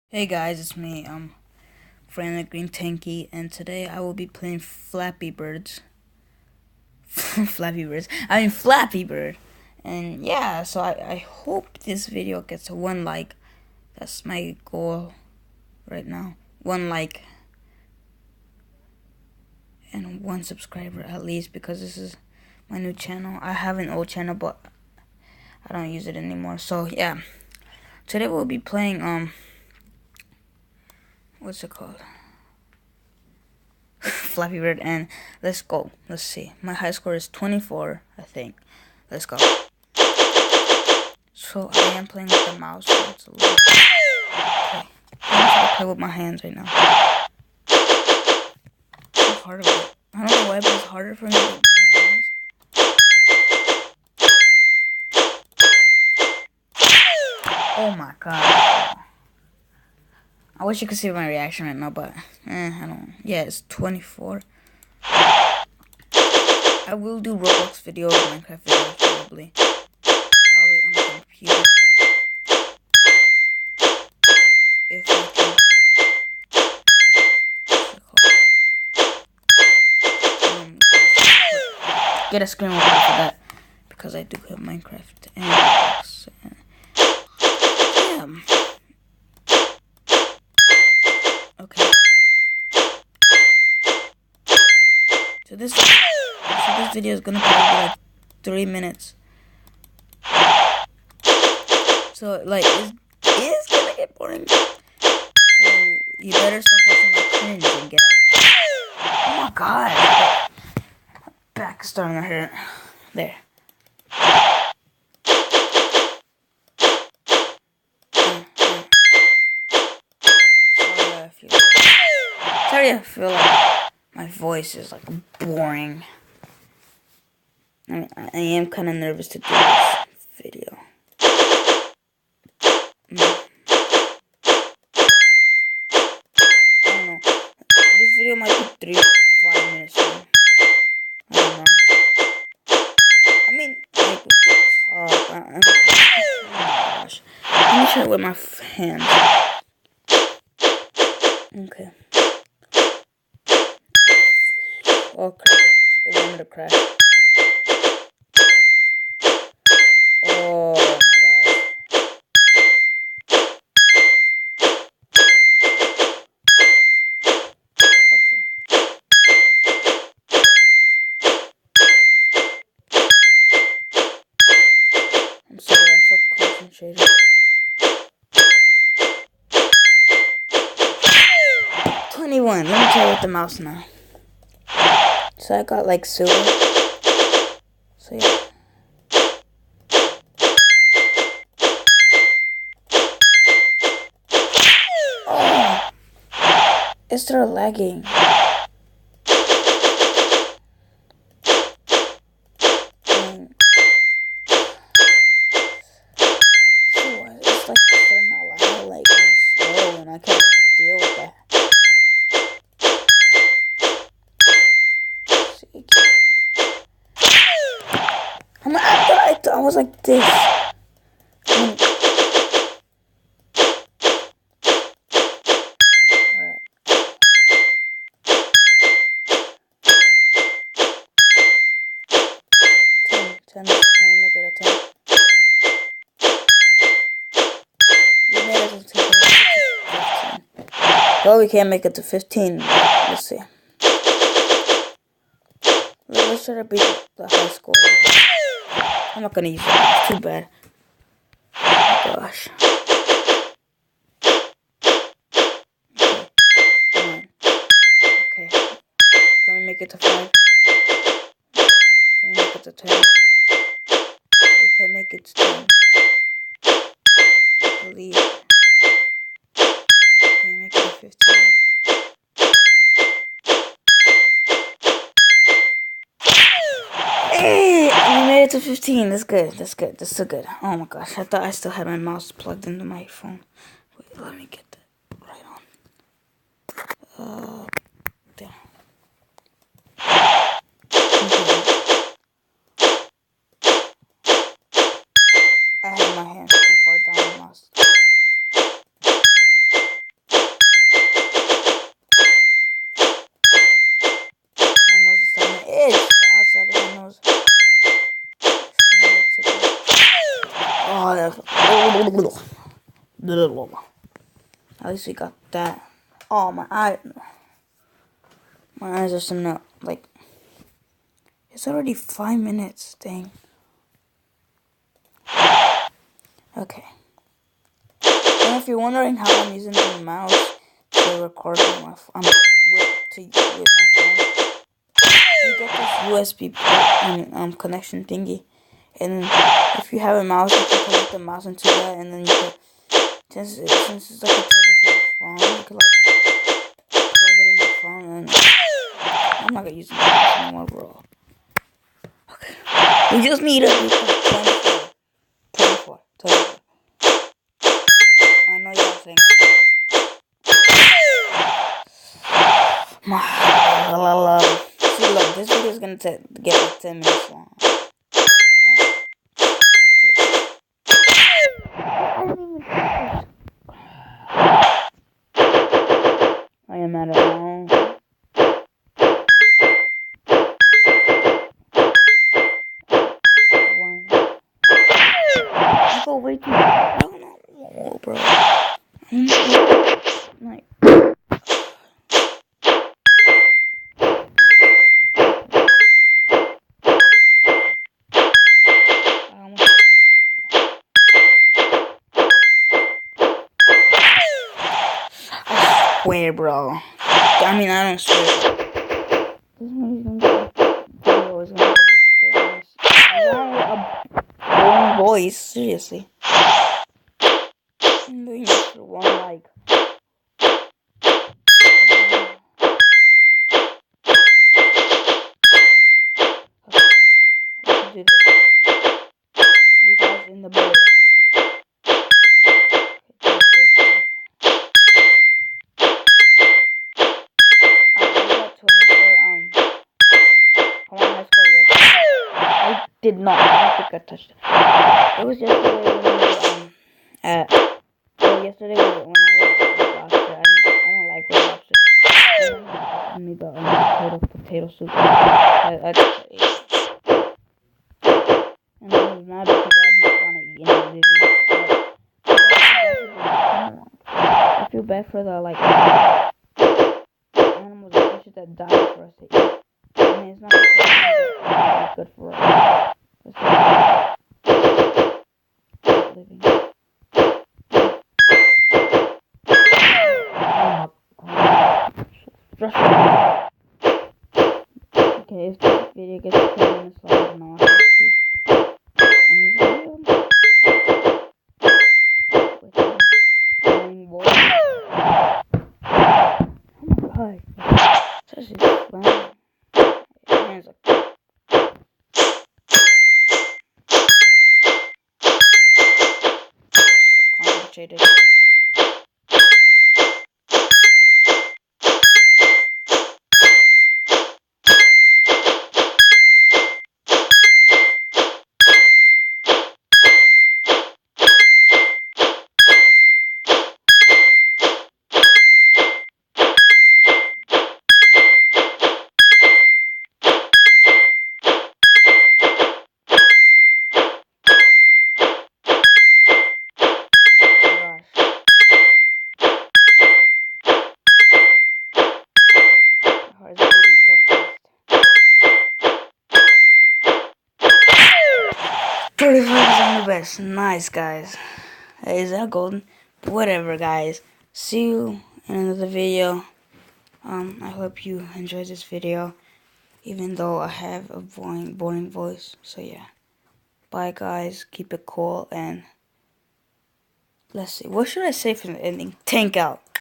Hey guys, it's me, Frantic Green Tanky, and today I will be playing Flappy Birds. Flappy Bird. And yeah, so I hope this video gets 1 like. That's my goal right now. 1 like and 1 subscriber at least, because this is my new channel. I have an old channel, but I don't use it anymore. So yeah, today we'll be playing, what's it called? Flappy Bird, and let's go. Let's see. My high score is 24, I think. Let's go. So I am playing with the mouse. So it's a little... Okay. I'm trying to play with my hands right now. It's hard with it. I don't know why, but it's harder for me with my hands. Oh my god. I wish you could see my reaction right now, but I don't. Yeah, it's 24. I will do Roblox videos, Minecraft videos, probably on the computer. If I can get a screen record for that, because I do have Minecraft and Roblox. Yeah. Okay. So this video is gonna probably be like 3 minutes. So like it's gonna get boring. So you better stop watching my cringe and get out. Oh my god. Back is starting to hurt. There. Sorry, I feel like my voice is like boring. I am kind of nervous to do this video. I don't know. This video might be 3-5 minutes long. I don't know. I mean, like, oh my gosh. Let me try it with my hands. Okay. Oh crap. It wanted to crash. Oh my gosh. Okay. I'm sorry, I'm so concentrated. 21. Let me try with the mouse now. So I got like silver. So yeah. Oh, it started lagging. It's like starting out like slow, and I can't deal with that. I was like this. Alright. 10. Can we make it a 10? You made it to 15. Well, we can't make it to 15. Let's see. Let's try to beat the high score. I'm not gonna use it. It's too bad. Oh gosh. Okay. Can we make it to 5? Can we make it to 10? We can make it to 10. I believe. Can we make it to 15? Hey, we made it to 15. That's good. That's good. That's so good. Oh my gosh. I thought I still had my mouse plugged into my phone. Wait, let me get that right on. There. I had my hand too far down the mouse. At least we got that. Oh, my eyes are starting to, like, it's already 5 minutes, dang. Okay. And if you're wondering how I'm using the mouse to record with my phone, with my phone, you get this USB port connection thingy, and if you have a mouse, you can connect the mouse into that, and then you can, since it's like a charger for your phone, you can like plug it in your phone, and I'm not gonna use the mouse anymore, bro. Okay, we just need a group of 24. I know y'all saying see, look, this video is gonna get like 10 minutes long. I am at home. I go way too. I don't know, bro. Like. I swear, bro. I mean, I don't swear. This one's gonna be like a boring voice, seriously. I'm doing this for one like. Okay, let's do this. You guys in the building. I did not. I don't think I touched it. It was yesterday when we were yesterday when I was lobster. I don't like red lobster. I made the potato soup. I just ate it. And I was mad because I didn't want to eat any of it. I feel bad for the like animals and fishes that die for us to eat. I mean, it's not good for us. Living. Okay, if this video gets 10 minutes long, now I have to end this video with a boring voice. Oh my god, such a fun. So concentrated. Heart's beating so fast. 35 is on the best. Nice, guys. Hey, is that golden? Whatever, guys. See you in another video. I hope you enjoyed this video, even though I have a boring voice. So yeah. Bye, guys. Keep it cool, and let's see. What should I say for the ending? Tank out.